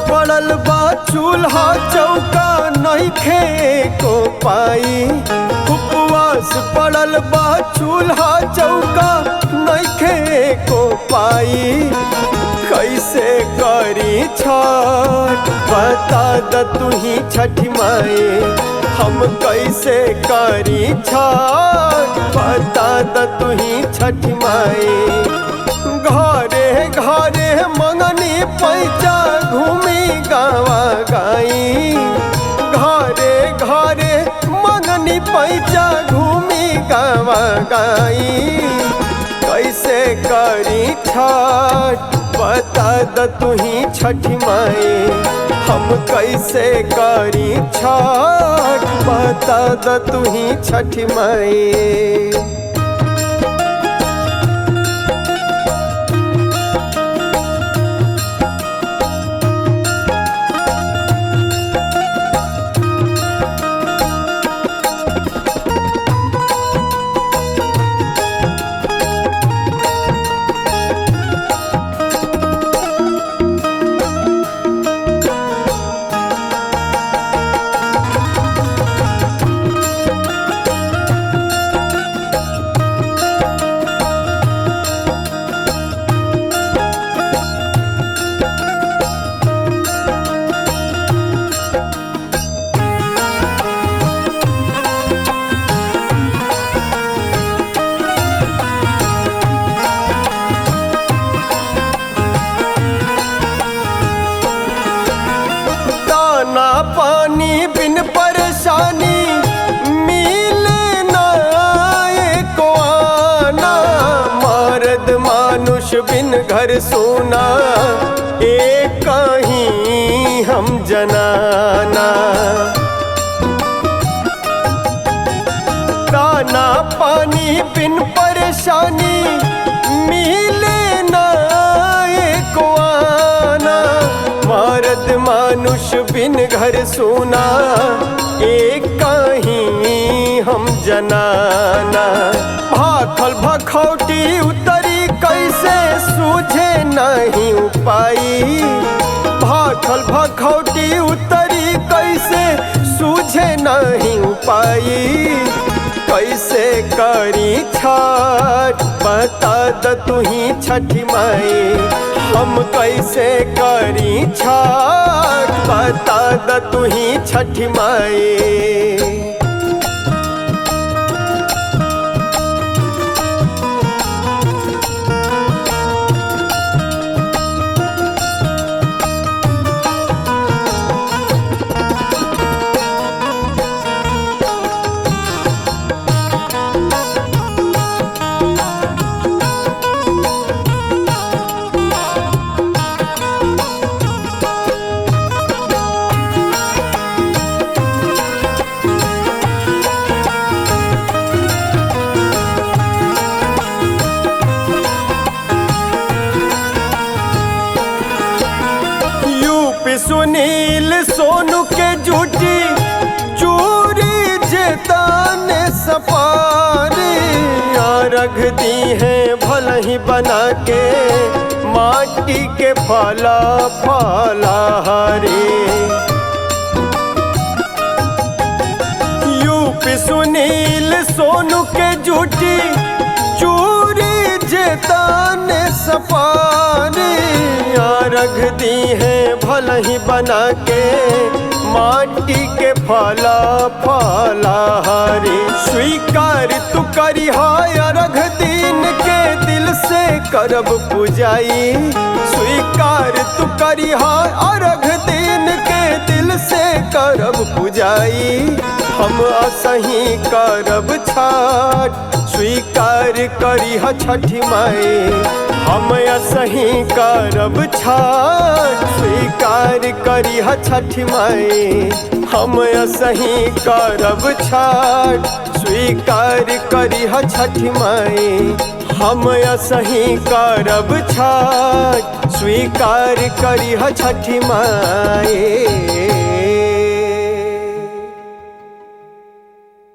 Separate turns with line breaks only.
पड़ल बा चूल्हा चौका नइखे को पाई। उपवास पड़ल बा चूल्हा चौका नइखे को पाई। कैसे करी छठ बता द तू ही छठी माई। हम कैसे करी छठ बता द तू ही छठी माई। घरे घरे मंगनी पैसा घूमी गावा गाई। घरे घरे मंगनी पैसा घूमी गावा गाई। कैसे करी छठ बता द तू ही छठी माई। हम कैसे करी छठ बता द तू ही छठी माई। दाना पानी बिन परेशानी मिले ना एको आना। मर्द मानुष बिन घर सोना एक कहीं हम जनाना। दाना पानी बिन परेशानी मिले ना एको आना। मर्द मानुष बिन घर सोना एक कहीं हम जनाना। भाखल भखौटी उतरी कैसे सूझे नहीं उपाई। भाखल भखौटी उतरी कैसे सूझे नहीं उपाई। कैसे करी छठ बता द तू ही छठी माई। हम कैसे करी छठ बता द तू ही छठी माई। सुनील सोनू के झूठी चूरी जेताने सपारी। रख दी है भल ही बना के माटी के फला फला हरी। यूपी सुनील सोनू के झूठी चूरी जेताने सपारी। रख दी है भल ही बना के माटी के फला फला हरी। स्वीकार तू करी अर्घ दिन के दिल से करब पुजाई। स्वीकार तू करी अर्घ दिन के दिल से करब पुजाई। हम असही करब छठ स्वीकार करी ह छठी माई। हम असही करब छठ स्वीकार करी ह छठी माई। हम असही करब छठ स्वीकार करी ह छठी माई। हम असही करब छठ स्वीकार करी ह छठी माई।